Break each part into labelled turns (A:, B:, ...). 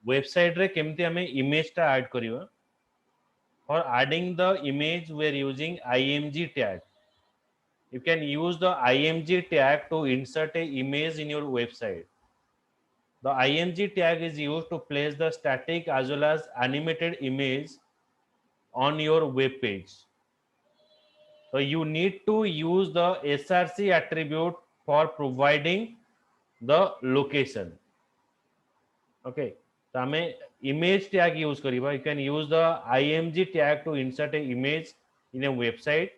A: Website रे केमती हमें इमेज टा add करिवा for adding the image we are using img tag. You can use the img tag to insert a image in your website. The img tag is used to place the static as well as animated image on your web page. So you need to use the src attribute for providing the location. Okay, so हमें image tag use करिबा. You can use the img tag to insert a image in a website.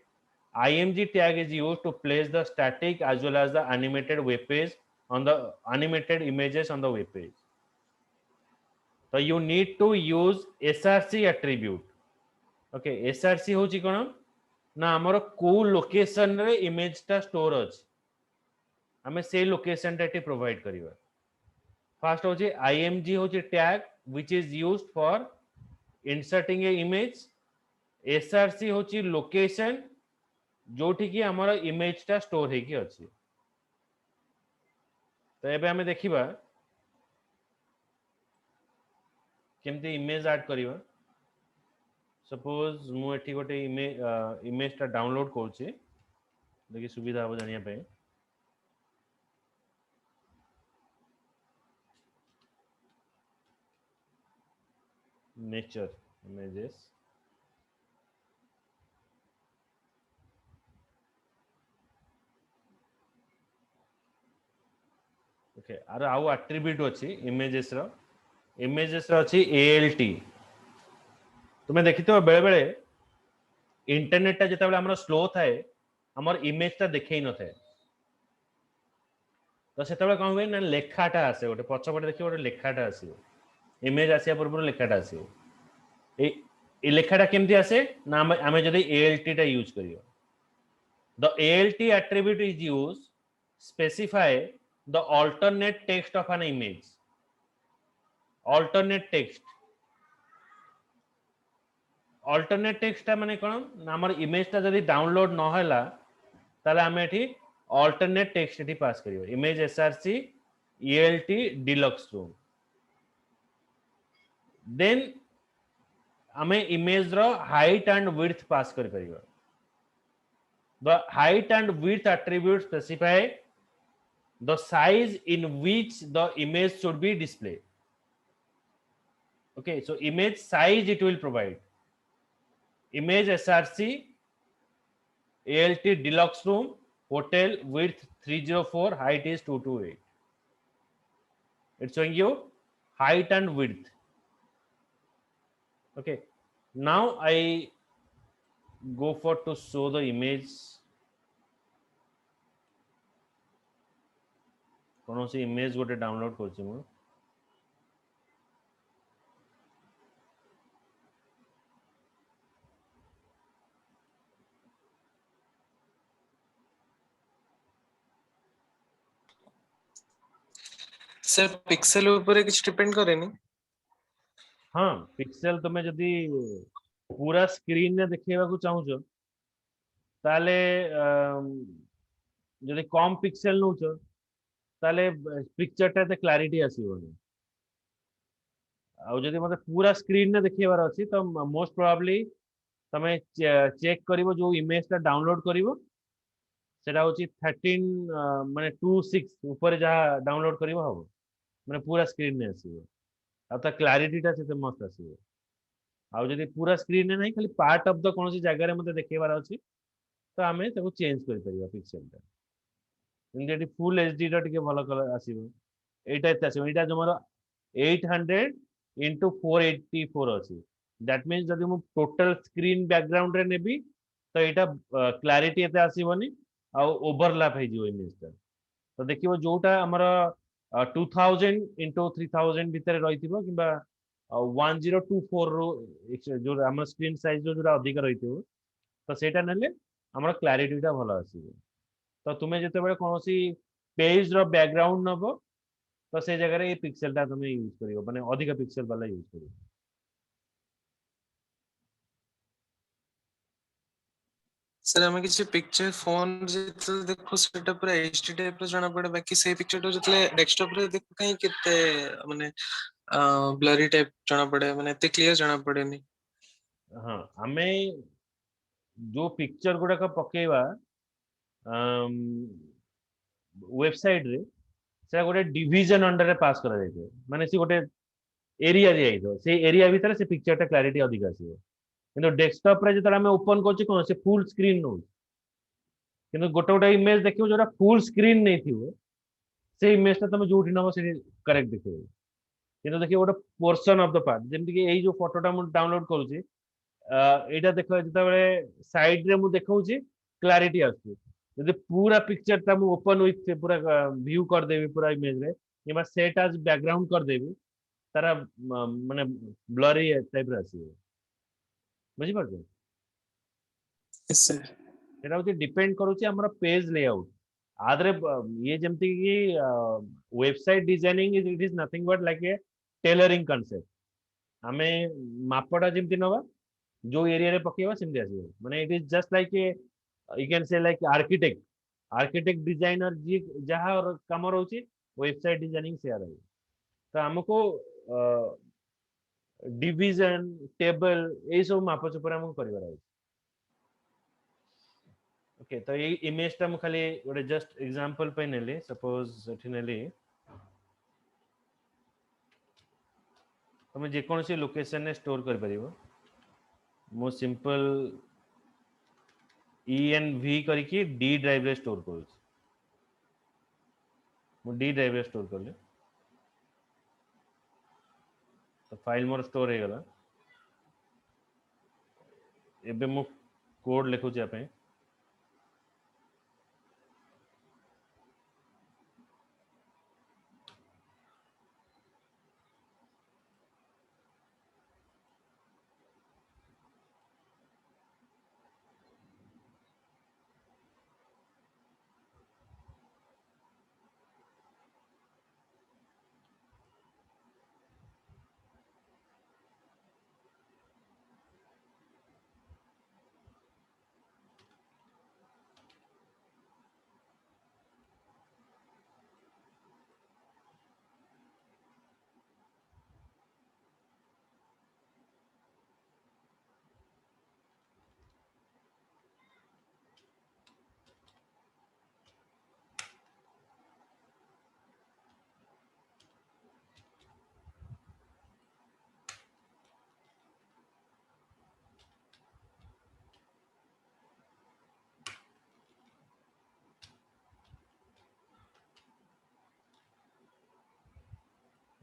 A: img tag is used to place the static as well as the animated web page on the animated images on the web page. So you need to use src attribute. Okay, src होची कोन ना हमर को location रे image टा store अछि, हमें से location टा प्रोवाइड करिवा. फर्स्ट होची img होची tag which is used for inserting a image. src होची लोकेशन जोठी की हमर इमेज टा स्टोर हे की अछि. तो एबे हमें देखिबा केमती इमेज ऐड करिवा. सपोज मु एठी गोटे इमेज टा डाउनलोड करछि, देखि सुविधा हो जानिया पे. नेचर इमेजेस ओके आर आउ एट्रिब्यूट अछि इमेजेस रो अछि alt. तुमे देखितो बेले बेले इंटरनेट टा जेता बेले हमर स्लो थाए हमर इमेज टा देखै न थाए. तो सेता बेले कोन होय ना लेखाटा आसे गोटे पछपटे देखिबो गोटे लेखाटा आसीबो. इमेज आसिया पूर्व लेखाटा आसीबो. ए लेखाटा केमती आसे ना हमें जदि alt टा यूज करियो. The alt attribute is used specify the alternate text of an image. Alternate text टा माने कोन ना हमर इमेज टा जदि डाउनलोड न होला ताले हमें एठी alternate text एठी पास करियो. Image src alt deluxe room. Then हमें इमेज रो हाइट एंड विड्थ पास कर परियो. The height and width attribute specify the size in which the image should be displayed. Okay, so image size it will provide. Image src alt deluxe room hotel width 304, height is 228. It's showing you height and width. Okay, now I go for to show the image. कौन सी image गोटे download करछि मु.
B: Sir pixel ऊपर किछ depend करेनी.
A: हाँ pixel तुमे जदि पूरा स्क्रीन ने देखिबा को चाहूछो ताले जदि कम पिक्सेल नउछो ताले पिक्चर टा ते क्लैरिटी आसीबोनी. आ जदि मते पूरा स्क्रीन ने देखिबार अछि तो मोस्ट प्रोबेबली तमे चेक करिवो जो इमेज टा डाउनलोड करिवो सेटा होची 13 माने 26 ऊपर जहा डाउनलोड करिवो हबो माने पूरा स्क्रीन ने आसीबो. आ ता क्लैरिटी टा सेते मस्त आसीबो. आ जदि पूरा स्क्रीन ने नहीं खाली पार्ट ऑफ द कोनोसी जगह रे मते देखिबार अछि तो हमें ताको चेंज करि परिबा पिक्सेल टा. इनडेटी फुल एचडी टा टिके भलो कलर आसीबो. एटा एते आसीबो. एटा जमरो 800 into 484 अछि. दैट मींस जदि मु टोटल स्क्रीन बैकग्राउंड रे नेबी तो एटा क्लैरिटी एते आसीबोनी आ ओवरलैप हे जिवो इमेज टा. तो देखिबो जोटा हमरा 2000 into 3000 भीतर रहिथिबो किबा 1024 रो जो हमर स्क्रीन साइज जो अधिक रहिथिबो तो सेटा नेले हमर क्लैरिटी टा भलो आसीबो. तो तुमे जते बेले कोनोसी पेज रो बैकग्राउंड नबो तो से जगह रे पिक्सेल टा तुमे यूज करियो माने अधिक पिक्सेल वाला यूज करियो.
B: सर हमें किसी पिक्चर फोन जेतले देखो सेटा पूरा एचडी टाइप रो जाना पड़े बाकी से पिक्चर तो जेतले डेस्कटॉप रे देखो कहीं केते माने ब्लरी टाइप जाना पड़े माने एते क्लियर जाना पड़े नहीं।
A: हाँ आमे जो पिक्चर गुड़ाक पकेवा वेबसाइट रे से गोटे डिवीजन अंडर रे पास करा जाइतो माने सी गोटे एरिया दिया जाइतो से एरिया भीतर से पिक्चर टा क्लैरिटी अधिक आसीबो किंतु डेस्कटॉप रे जतरा हमें ओपन करछि कोन से फुल स्क्रीन नो किंतु गोटे गोटे इमेज देखियो जोरा फुल स्क्रीन नहीं थिबो से इमेज टा तुम जोठी नबो से करेक्ट देखियो किंतु देखियो गोटे पोर्शन ऑफ द पार्ट जेमति कि एई जो फोटोटा मु डाउनलोड करूछि एटा देखो जेतबेले साइड रे मु देखौछि क्लैरिटी आछी यदि पूरा पिक्चर टा मु ओपन विथ पूरा व्यू कर देबी पूरा इमेज रे किबा सेट एज बैकग्राउंड कर देबी तारा माने ब्लरी टाइप रे आसीबो बुझि पारछो
B: यस सर।
A: एटा होती डिपेंड करूछि हमर पेज लेआउट आदरे ये जेमति कि website designing is it is nothing but like a tailoring concept हमें मापटा जेमति नबा जो एरिया रे पकेवा सेमति आसीबो माने it is just like a you can say like architect architect designer जी जहाँ काम रोचे वेबसाइट डिजाइनिंग से रही तो हमको डिवीजन टेबल ये सब मापचुप हमको करिवार अछि ओके तो ये इमेज टा मु खाली गोटे जस्ट एग्जांपल पे नेली सपोज एठी नेली तुम जे कोनसी लोकेशन ने स्टोर कर परिबो मो सिंपल ENV करके डी ड्राइव रे स्टोर करू मु डी ड्राइव रे स्टोर करले तो फाइल मोर स्टोर हे गला एबे मु कोड लिखु जे आपे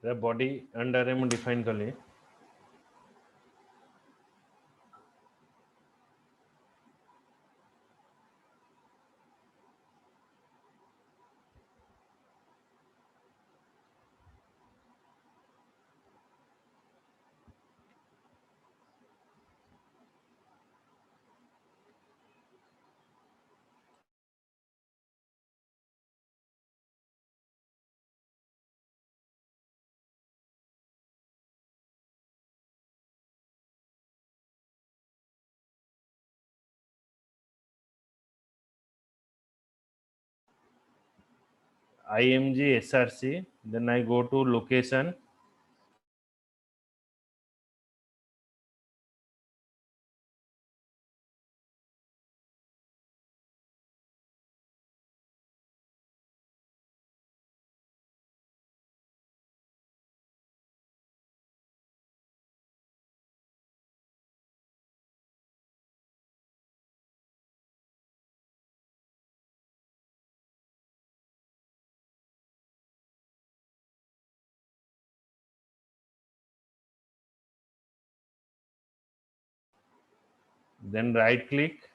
A: रे बॉडी अंडर रे मु डिफाइन करले IMG SRC then I go to location then right click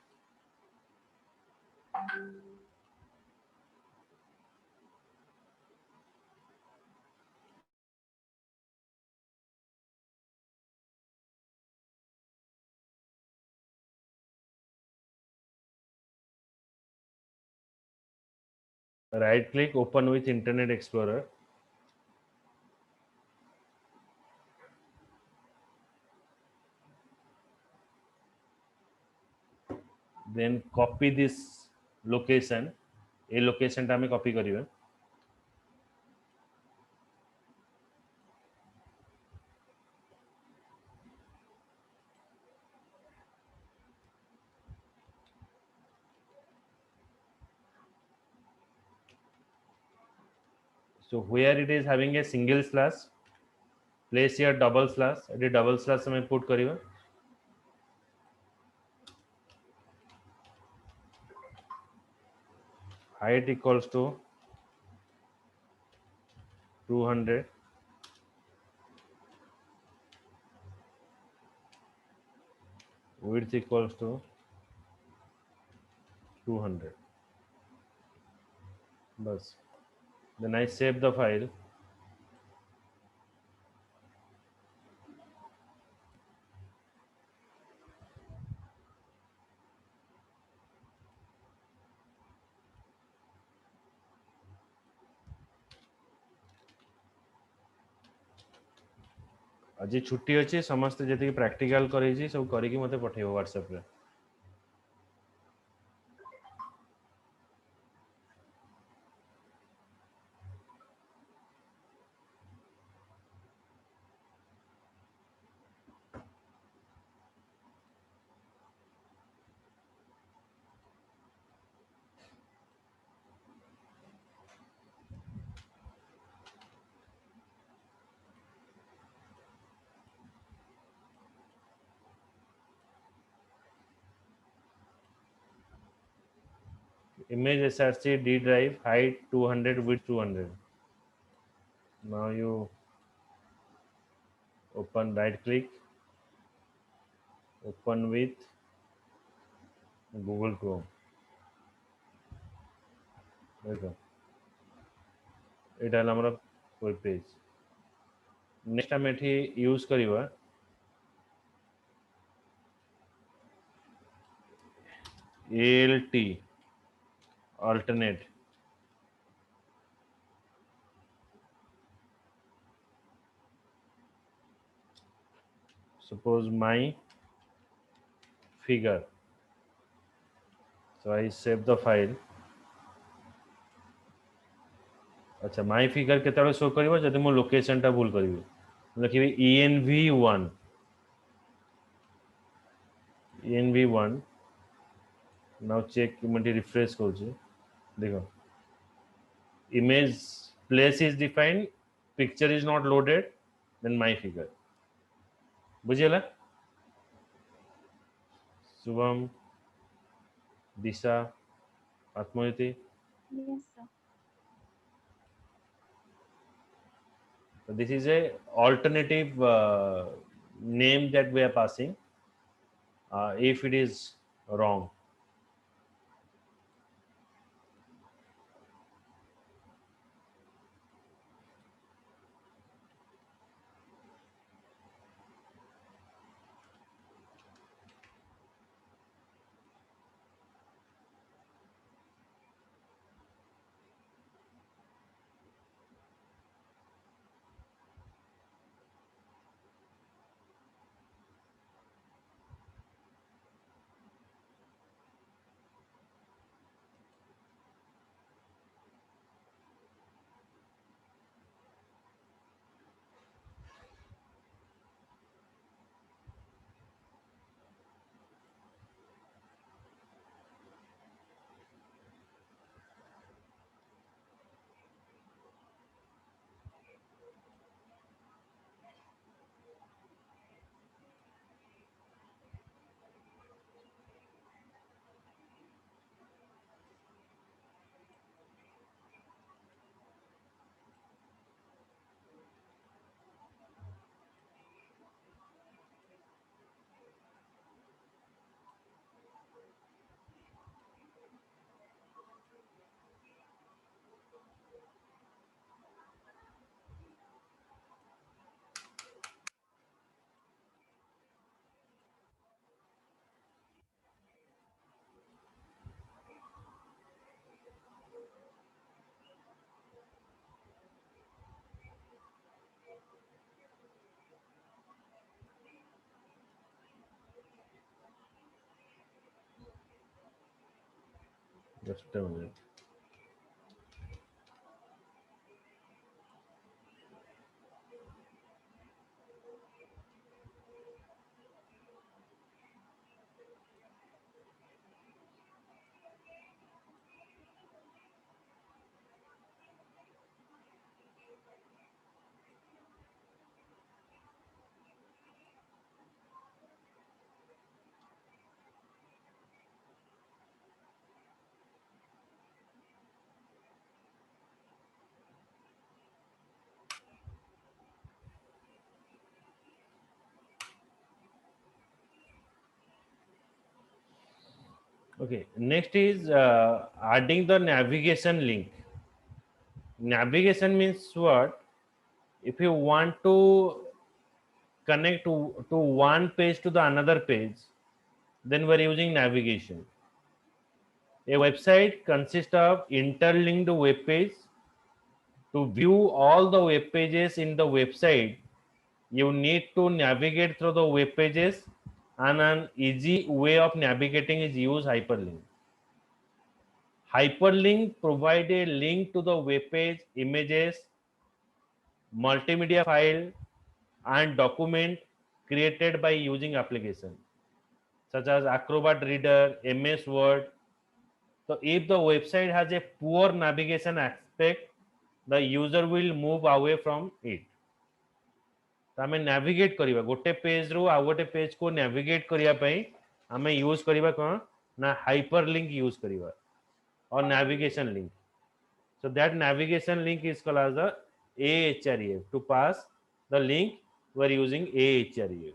A: open with Internet Explorer then copy this location, A location टा हमें कॉपी करिवे so where it is having a single slash place here double slash ये double slash हमें put करिवे height equals to 200 width equals to 200 बस then I save the file आज छुट्टी अच्छी समस्त जी प्रैक्टिकल कर सब करके मत पठेब व्हाट्सएप रे image src d drive height 200 width 200 now you open right click open with google chrome देखो एटा हमर वेब पेज नेक्स्ट हम एठी use करिवा alt alternate suppose my figure so I save the file अच्छा माई फिगर केतବେଳେ शो करिवो जदि मो location टा भूल करिवि लिखिबि env1 env1 now check multi refresh करूची देखो image place is defined picture is not loaded then my figure बुझियला Shubham Disha Atmajyoti
C: Yes, sir.
A: so this is a alternative name that we are passing if it is wrong Just a minute. Okay, next is adding the navigation link. Navigation means what? If you want to connect to one page to the another page, then we're using navigation. A website consists of interlinked web page. To view all the web pages in the website, you need to navigate through the web pages, and an easy way of navigating is use hyperlink. Hyperlink provide a link to the web page, images, multimedia file, and document created by using application such as Acrobat Reader, MS Word. So if the website has a poor navigation aspect, the user will move away from it. तो आम navigate करवा गोटे page रु आ गोटे page को navigate करने आम use करवा कौन ना हाइपर लिंक यूज करवा और navigation link. So that navigation link is called as the AHREF. To pass the link, we are using AHREF.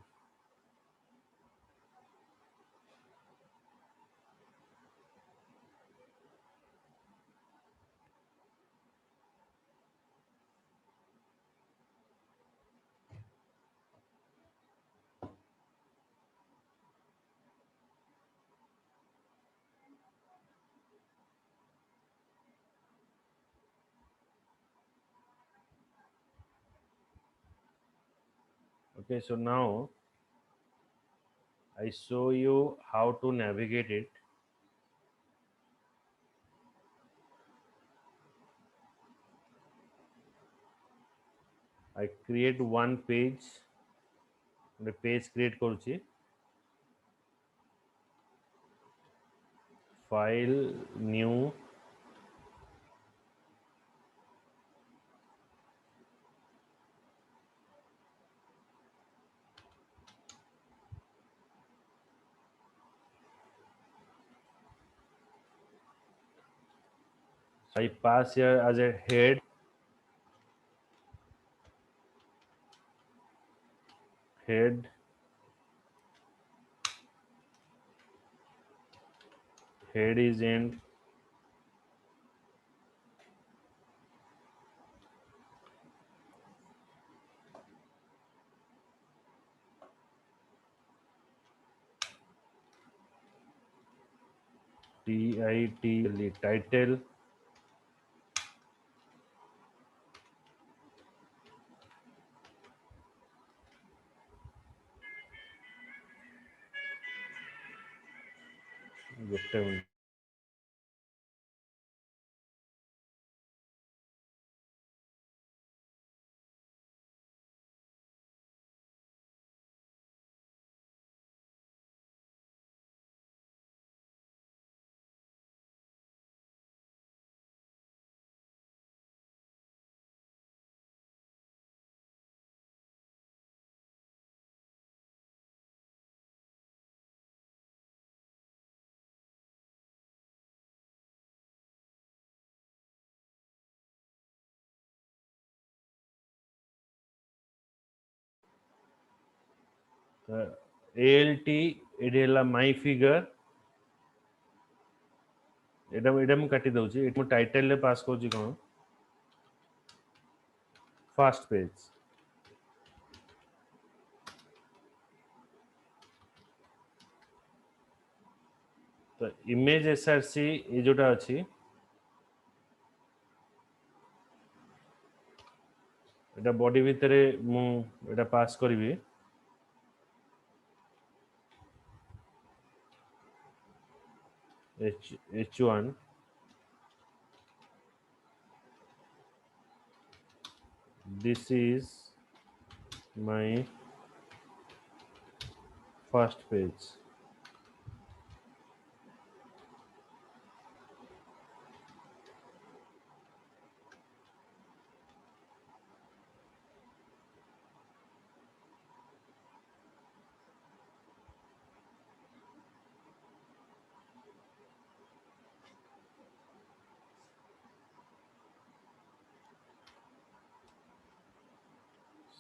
A: Okay, so now I show you how to navigate it. I create one page, the page create करुची, file, new, so I pass here as a head, head is end, title, ଗୋଟେ minute. ALT ଏଠି ହେଲା my figure, ଏଟା ମୁଁ କାଟି ଦଉଛି, ଏଠି ମୁଁ ଟାଇଟଲ ରେ ପାସ୍ କରୁଛି କଣ ଫାର୍ଷ୍ଟ पेज. तो इमेज एसआरसी ये जोटा अच्छी एटा बॉडी भितर मु एटा पास करी H1 this is my first page.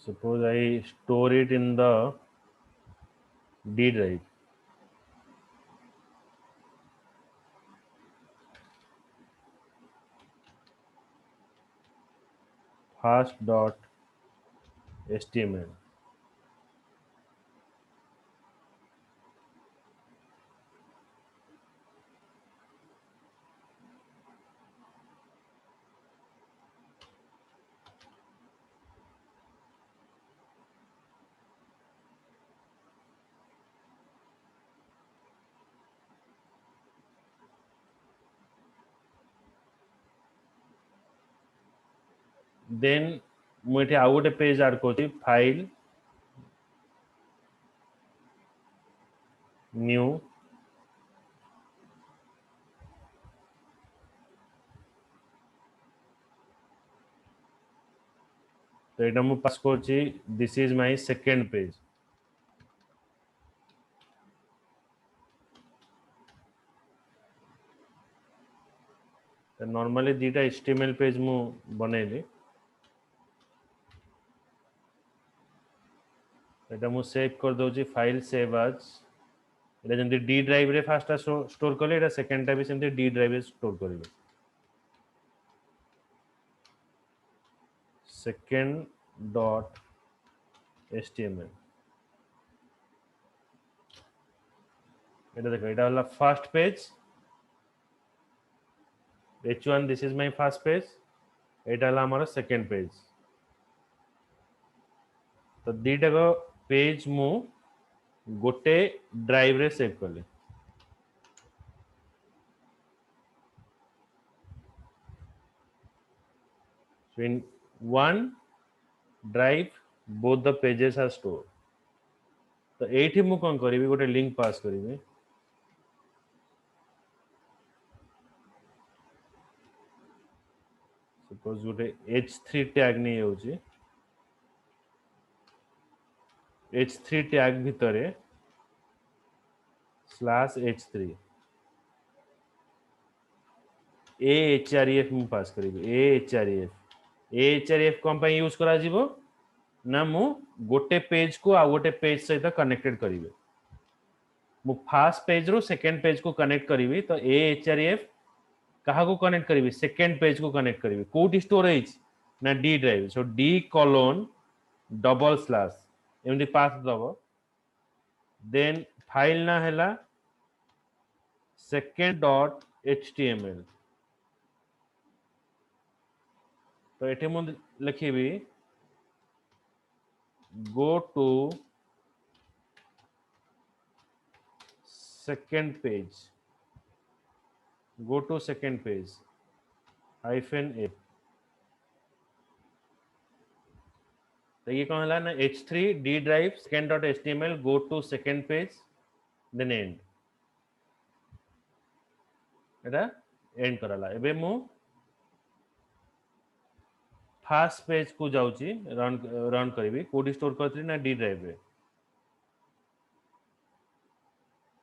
A: Suppose I store it in the D drive. Fast.html. Then ମୁଁ ଏଠି ଆଉ ଗୋଟେ ପେଜ ଆଡ୍ କରୁଛି ଫାଇଲ ନ୍ୟୁ तो एटा मु पास करछि this is my second page तो नॉर्मली दीटा एचटीएमएल पेज मु बनेली एटा मु सेव कर दोछि फाइल सेव एज एटा जंती डी ड्राइव रे फास्ट स्टोर करले एटा सेकंड टा भी सेमती डी ड्राइव रे स्टोर करले second dot html এটা দেখো এটা হলো first page h1 this is my first page এটা হলো আমার সেকেন্ড পেজ তো দুইটাক পেজ মু गोटे ड्राइव रे सेव करले so in one drive both the pages are stored तो एठी मु कोन करिवि गोटे लिंक पास करिवि सपोज गोटे h3 टैग नै होउची h3 टैग भितरे /h3 ahref मु पास करिवि ahref कोन पय यूज करा जिवो ना मु गोटे पेज को आ गोटे पेज सहित कनेक्टेड करिवि मु फर्स्ट पेज रो सेकंड पेज को कनेक्ट करिवि तो ahref कहा को कनेक्ट करिवि सेकंड पेज को कनेक्ट करिवि कोठी स्टोरेज ना D drive so d colon double slash MD pass दबो देन फाइल ना हैला second.html तो एठी मु लिखिबि go to second page -a तो ये कौन हला ना h3 d drive second.html go to second page then end Etah and करला एबे मु फर्स्ट पेज को जाउची रन करिवि कोडी स्टोर करथि ना डी ड्राइव रे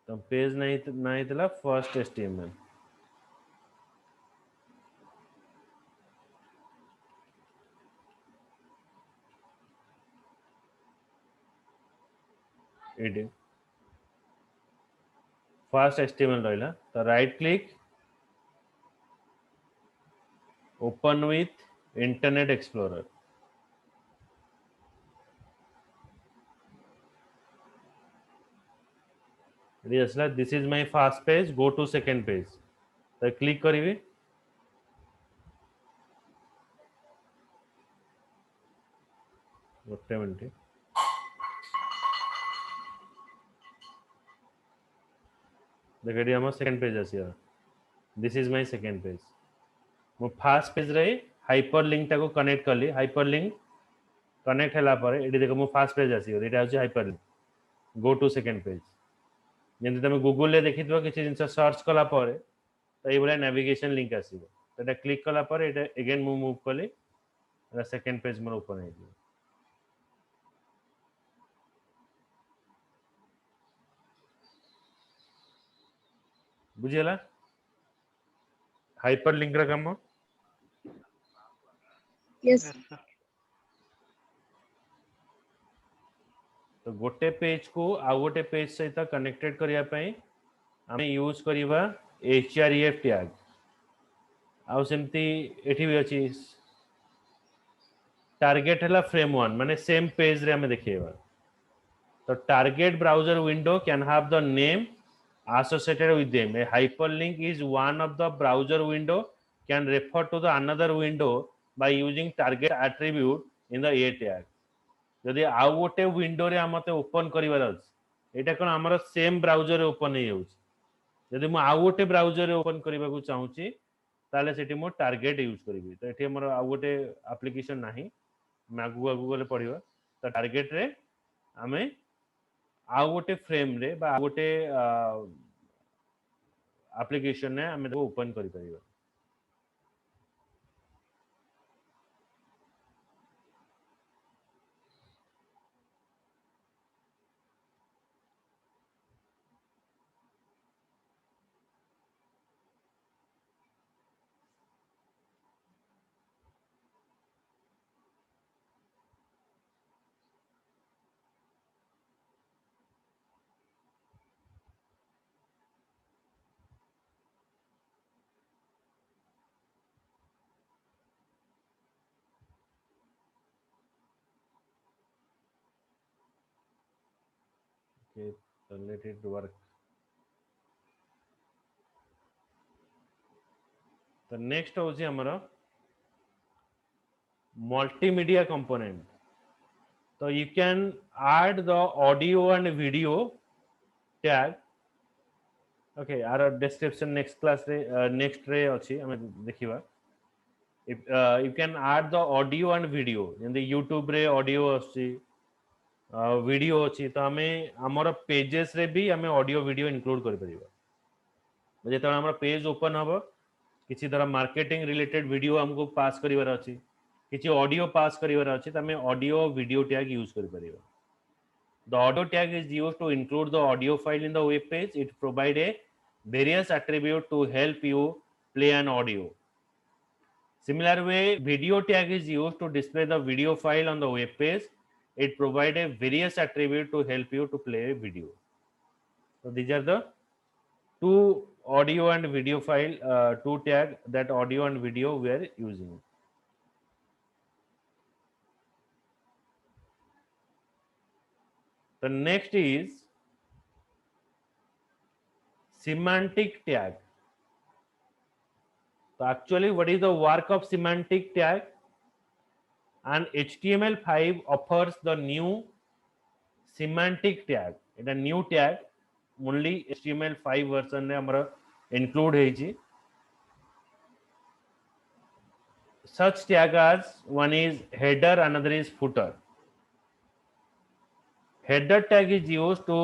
A: तो पेज नहीं तला first html edit first html रहला तो right click open with Internet Explorer this is my first page go to second page तो क्लिक करिवि गोटे मिनिट देखिए हम सेकंड पेज आसिया this is my second page मो फर्स्ट पेज रे हाइपरलिंक टा को कनेक्ट करली हाइपरलिंक कनेक्ट होला पर एटी देखो मो फर्स्ट पेज आसी एटा होची hyperlink go to second page जेंति तुम गूगल रे देखिथिबो किछि जिंस सर्च कला पर तो ये भलिया नेविगेशन लिंक आसीबो तो एटा क्लिक कला पर एटा अगेन मु मूव कली सेकंड पेज मोर ओपन हे जिवो बुझियला हाइपरलिंक रा काम
C: Yes.
B: Yes, sir.
A: तो गोटे पेज को आ गोटे पेज सहित कनेक्टेड करिया पई हमें यूज करिवा href टैग आ सेमती एठी भी अछि टारगेट हला फ्रेम 1 माने सेम पेज रे हमें देखेबा तो target browser window can have the name associated with them. A hyperlink is one of the browser window can refer to the another window by using target attribute in the a tag. जदि आउ गोटे window रे हमते open करिवार अछि एटा कोन हमर same browser रे open हे होउछ जदि मु आउ गोटे ब्राउजर रे ओपन करिबा को चाहूची ताले सेठी मो टारगेट यूज करिवि तो एठी हमर आउ गोटे एप्लीकेशन नाही मागु आगु गले पडिबा तो टारगेट रे हमें आउ गोटे फ्रेम रे बा आउ गोटे एप्लीकेशन ने हमें ओपन करि परिबा okay so let it work the next होची हमर multimedia component so you can add the audio and video tag okay आर description next class रे next रे अछि हम देखिबा if you can add the audio and video in the youtube रे audio अछि वीडियो अछि तो हमें हमर पेजेस रे भी हमें ऑडियो वीडियो इंक्लूड कर परिबा जेतरा हमर पेज ओपन हबो किछि तरह मार्केटिंग रिलेटेड वीडियो हमको पास करिवार अछि किछि ऑडियो पास करिवार अछि त हमें ऑडियो वीडियो टैग यूज कर परिबा the audio tag is used to include the audio file in the web page it provide a various attribute to help you play an audio similar way video tag is used to display the video file on the web page it provide a various attribute to help you to play a video so these are the two audio and video file two tag that audio and video we are using the next is semantic tag so actually what is the work of semantic tag and html5 offers the new semantic tag it a new tag only html5 version ने हमरा include ହେଇଛି such tag as one is header another is footer header tag is used to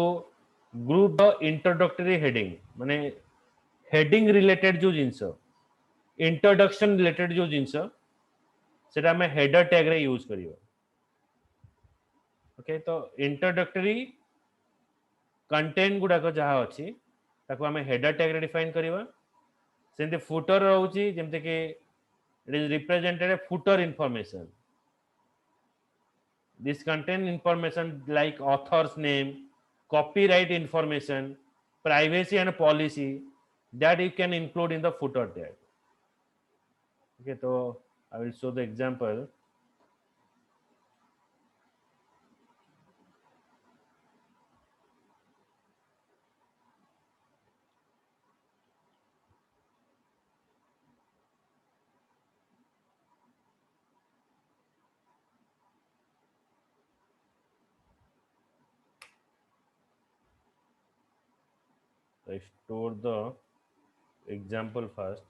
A: group the introductory heading माने heading related जो जिंस introduction related जो जिंस सेटा में header tag रे use करियो ओके तो introductory कंटेंट गुडा को जहा अछि ताको हमें हेडर टैग रे डिफाइन करिवा सेंते फुटर रहउची जेमते कि it is represented A footer information this contain information like author's name copyright information privacy and policy that you can include in the footer tag okay so I will show the example I store the example first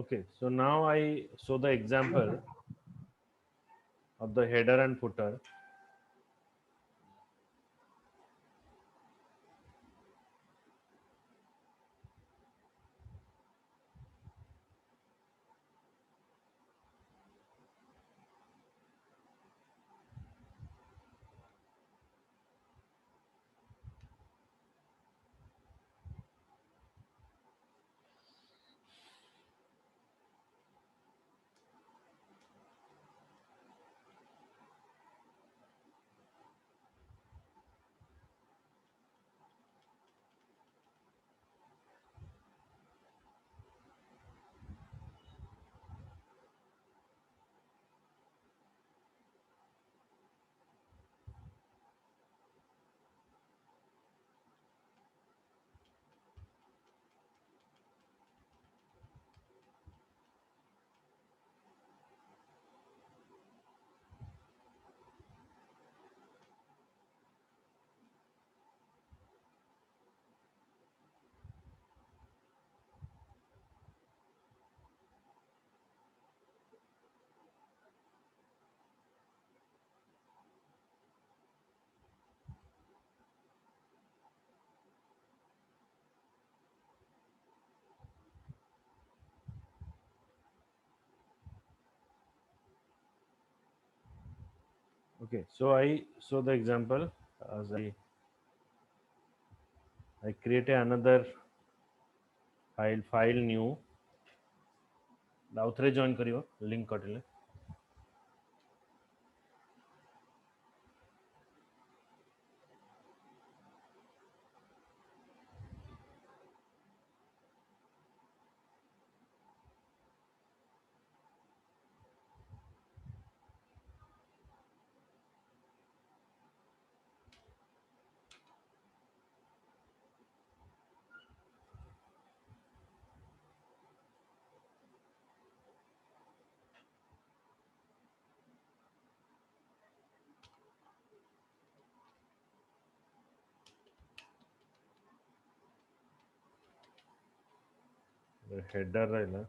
A: Okay, so now I show the example of the header and footer. Okay, so I show the example as I create another file new. आउथरे join करियो link कटिले header रहिला